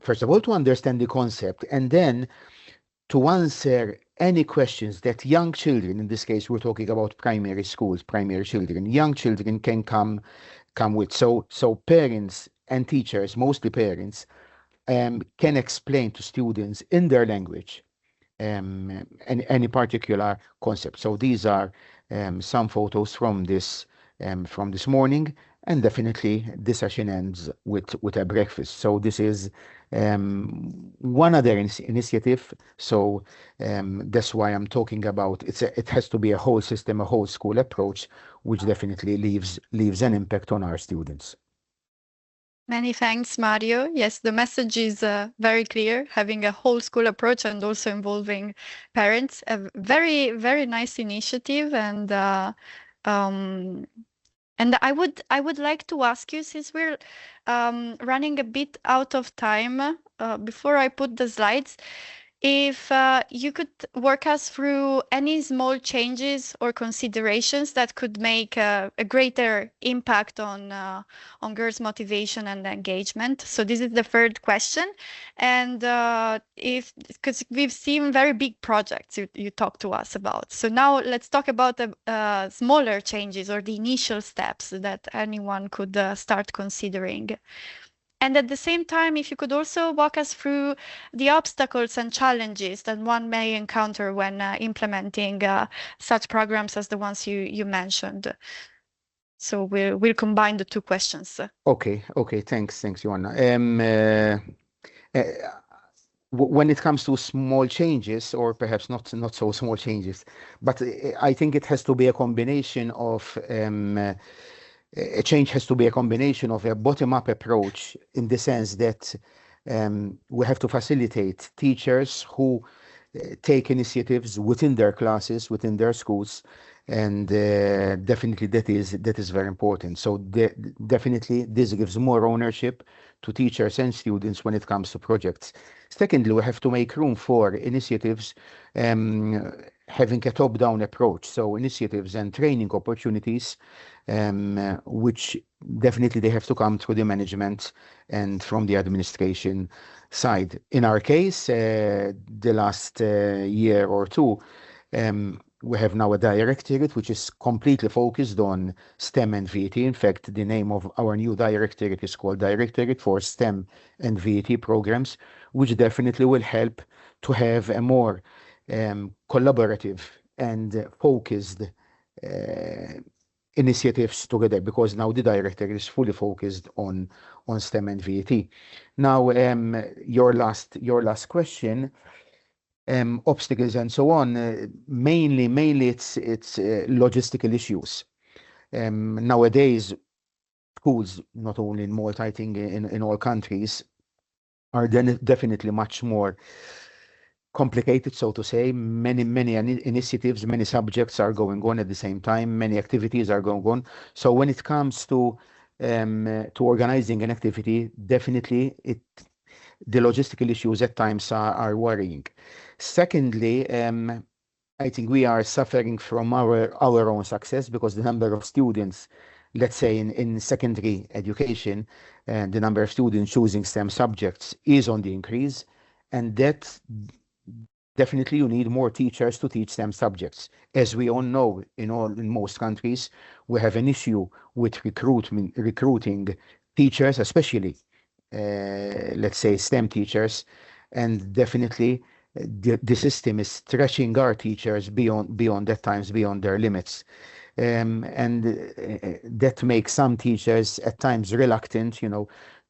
first of all to understand the concept, and then to answer any questions that young children, in this case we're talking about primary schools, primary children, young children can come with. So parents and teachers, mostly parents, can explain to students in their language any particular concept. So these are some photos from this morning, and definitely this session ends with a breakfast. So this is one other initiative. So that's why I'm talking about it has to be a whole system, a whole school approach, which definitely leaves an impact on our students. Many thanks, Mario. Yes, the message is very clear, having a whole school approach and also involving parents. A very, very nice initiative. And I would like to ask you, since we're running a bit out of time, before I put the slides, if you could work us through any small changes or considerations that could make a greater impact on girls' motivation and engagement. So this is the third question. And because we've seen very big projects you talked to us about. So now let's talk about the smaller changes or the initial steps that anyone could start considering. And at the same time, if you could also walk us through the obstacles and challenges that one may encounter when implementing such programs as the ones you mentioned. So we'll combine the 2 questions. Okay, thanks, Joanna. When it comes to small changes, or perhaps not so small changes, but I think it has to be a combination of a change has to be a combination of a bottom-up approach, in the sense that we have to facilitate teachers who take initiatives within their classes, within their schools, and definitely that is very important. So definitely this gives more ownership to teachers and students when it comes to projects. Secondly, we have to make room for initiatives having a top-down approach. So initiatives and training opportunities, which definitely they have to come through the management and from the administration side. In our case, the last year or two, we have now a directorate which is completely focused on STEM and VET. In fact, the name of our new directorate is called Directorate for STEM and VET programs, which definitely will help to have a more collaborative and focused initiatives together, because now the director is fully focused on STEM and VET. Now, your last question, obstacles and so on, mainly it's logistical issues. Nowadays, schools, not only in Malta, I think in all countries, are definitely much more complicated, so to say. Many initiatives, many subjects are going on at the same time, many activities are going on. So when it comes to organizing an activity, definitely the logistical issues at times are worrying. Secondly, I think we are suffering from our own success, because the number of students, let's say in secondary education, and the number of students choosing STEM subjects is on the increase, and that definitely you need more teachers to teach STEM subjects. As we all know, in most countries, we have an issue with recruiting teachers, especially let's say STEM teachers, and definitely the system is stretching our teachers beyond at times beyond their limits. And that makes some teachers at times reluctant,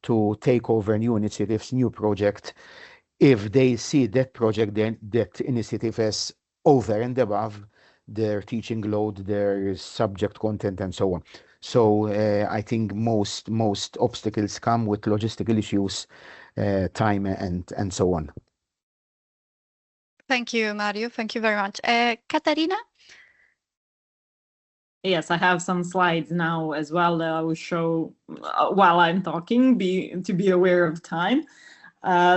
to take over new initiatives, new project, if they see that project, then that initiative as over and above their teaching load, their subject content, and so on. So I think most obstacles come with logistical issues, time, and so on. Thank you, Mario. Thank you very much. Katarina? Yes, I have some slides now as well that I will show while I'm talking, to be aware of time.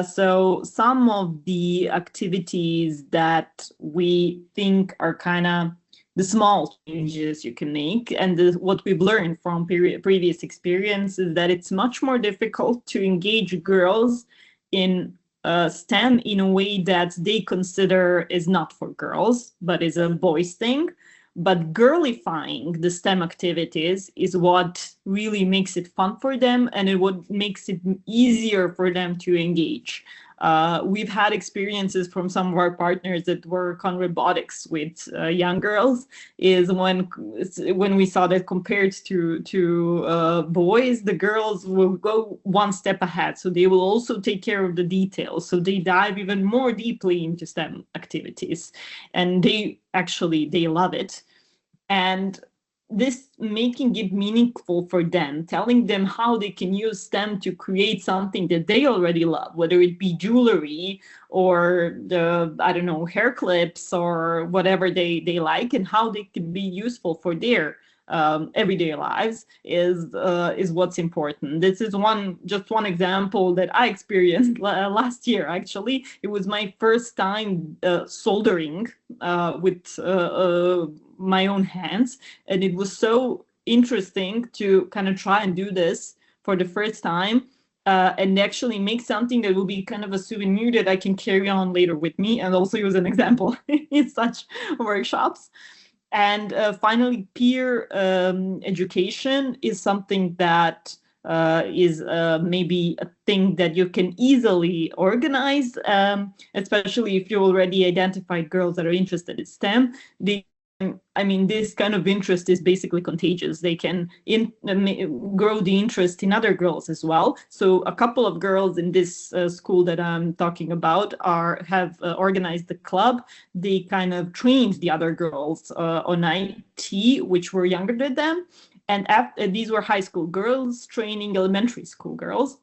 So some of the activities that we think are kind of the small changes you can make, and what we've learned from previous experience is that it's much more difficult to engage girls in STEM in a way that they consider is not for girls, but is a boys thing. But girlifying the STEM activities is what really makes it fun for them, and what makes it easier for them to engage. We've had experiences from some of our partners that work on robotics with young girls, is when we saw that compared to boys, the girls will go one step ahead. So they will also take care of the details. So they dive even more deeply into STEM activities, and they love it. And this making it meaningful for them, telling them how they can use STEM to create something that they already love, whether it be jewelry or hair clips or whatever they like, and how they can be useful for their everyday lives is what's important. This is just one example that I experienced last year. Actually, it was my first time soldering with my own hands, and it was so interesting to kind of try and do this for the first time, and actually make something that will be kind of a souvenir that I can carry on later with me and also use an example in such workshops. And finally, peer education is something that is maybe a thing that you can easily organize, especially if you already identified girls that are interested in STEM. This kind of interest is basically contagious. They can grow the interest in other girls as well. So a couple of girls in this school that I'm talking about have organized the club. They kind of trained the other girls on IT, which were younger than them. And these were high school girls training elementary school girls.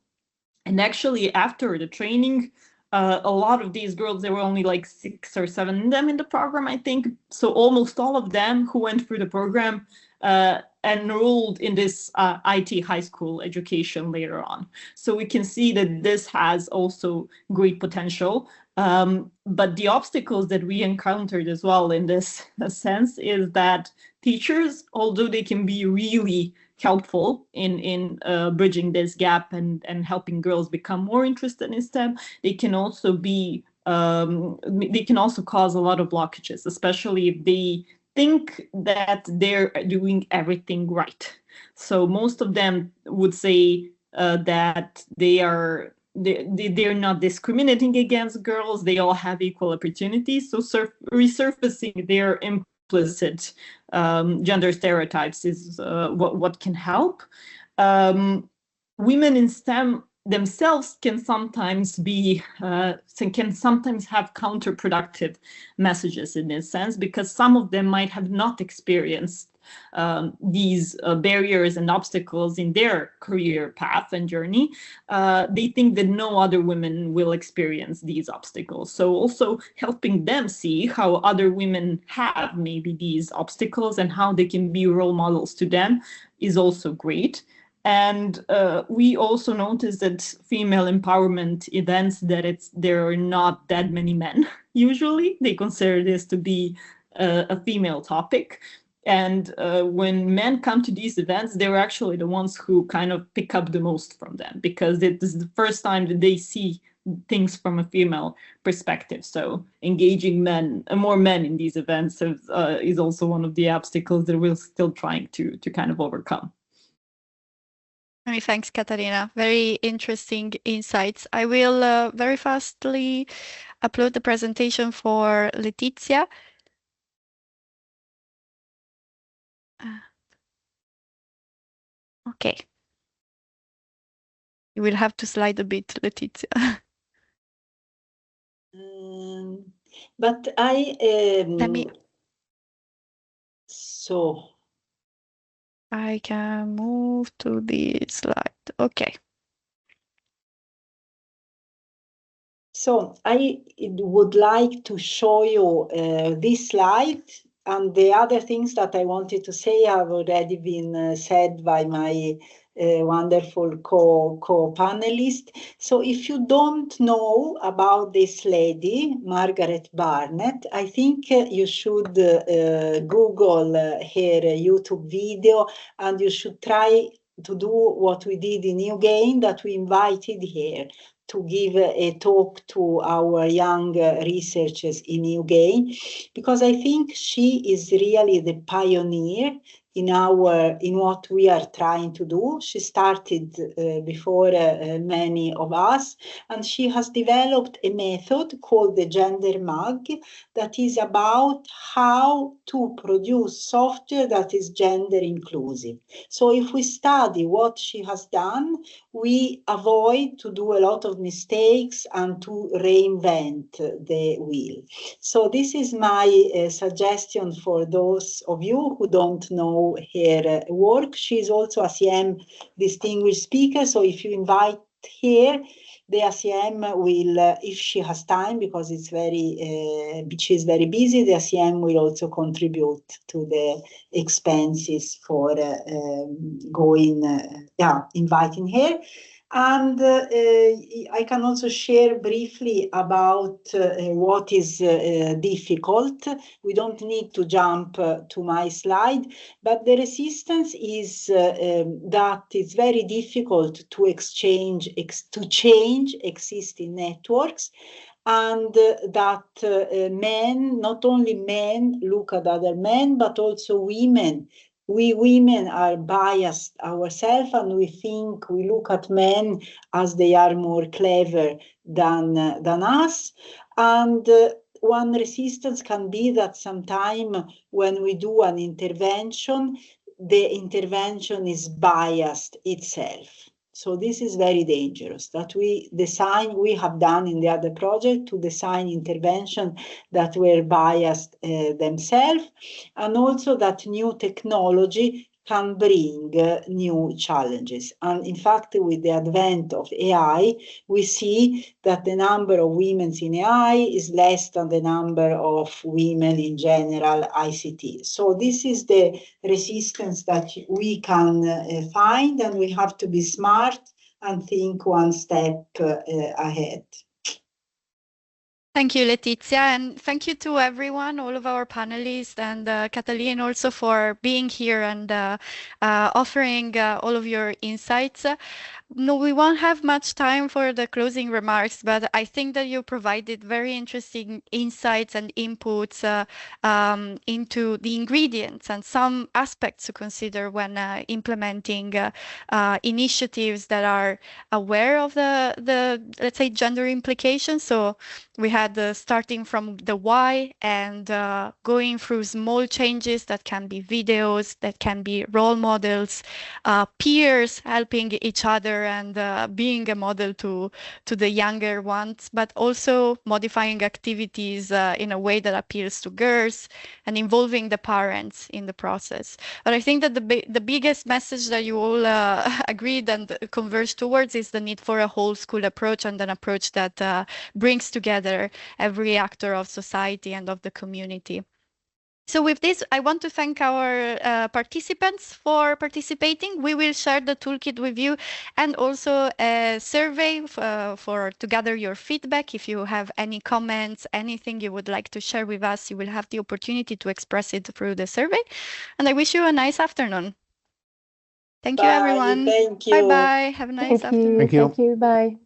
And actually, after the training, a lot of these girls, there were only like 6 or 7 of them in the program, I think. So almost all of them who went through the program enrolled in this IT high school education later on. So we can see that this has also great potential. But the obstacles that we encountered as well in this sense is that teachers, although they can be really helpful in bridging this gap and helping girls become more interested in STEM, they can also be they can also cause a lot of blockages, especially if they think that they're doing everything right. So most of them would say that they're not discriminating against girls. They all have equal opportunities. So resurfacing their implicit gender stereotypes is what can help. Women in STEM themselves can sometimes have counterproductive messages in this sense, because some of them might have not experienced these barriers and obstacles in their career path and journey. They think that no other women will experience these obstacles. So also helping them see how other women have maybe these obstacles and how they can be role models to them is also great. And we also noticed that female empowerment events, there are not that many men. Usually they consider this to be a female topic. And when men come to these events, they're actually the ones who kind of pick up the most from them, because it is the first time that they see things from a female perspective. So engaging more men in these events is also one of the obstacles that we're still trying to kind of overcome. Many thanks, Katarina. Very interesting insights. I will very fastly upload the presentation for Letizia. Okay. You will have to slide a bit, Letizia. But Let me. So I can move to the slide. Okay. So I would like to show you this slide, and the other things that I wanted to say have already been said by my wonderful co-panelist. So if you don't know about this lady, Margaret Barnett, I think you should Google her YouTube video, and you should try to do what we did in Newgate, that we invited her to give a talk to our young researchers in Newgate, because I think she is really the pioneer in what we are trying to do. She started before many of us, and she has developed a method called the Gender Mag that is about how to produce software that is gender inclusive. So if we study what she has done, we avoid to do a lot of mistakes and to reinvent the wheel. So this is my suggestion for those of you who don't know her work. She is also a CM distinguished speaker, so if you invite her, the ACM will, if she has time, because it's she's very busy, the ACM will also contribute to the expenses for inviting her. And I can also share briefly about what is difficult. We don't need to jump to my slide, but the resistance is that it's very difficult to change existing networks, and that men, not only men, look at other men, but also women. We women are biased ourselves, and we look at men as they are more clever than us. And one resistance can be that sometimes when we do an intervention, the intervention is biased itself. So this is very dangerous, that we have done in the other project to design intervention that were biased themselves, and also that new technology can bring new challenges. And in fact, with the advent of AI, we see that the number of women in AI is less than the number of women in general ICT. So this is the resistance that we can find, and we have to be smart and think one step ahead. Thank you, Letizia, and thank you to everyone, all of our panelists, and Katalin also for being here and offering all of your insights. No, we won't have much time for the closing remarks, but I think that you provided very interesting insights and inputs into the ingredients and some aspects to consider when implementing initiatives that are aware of the let's say gender implications. So we had starting from the why and going through small changes that can be videos, that can be role models, peers helping each other and being a model to the younger ones, but also modifying activities in a way that appeals to girls and involving the parents in the process. But I think that the biggest message that you all agreed and converged towards is the need for a whole school approach, and an approach that brings together every actor of society and of the community. So with this, I want to thank our participants for participating. We will share the toolkit with you and also a survey to gather your feedback. If you have any comments, anything you would like to share with us, you will have the opportunity to express it through the survey. And I wish you a nice afternoon. Thank you, everyone. Thank you. Bye-bye. Have a nice afternoon. Thank you. Thank you. Bye.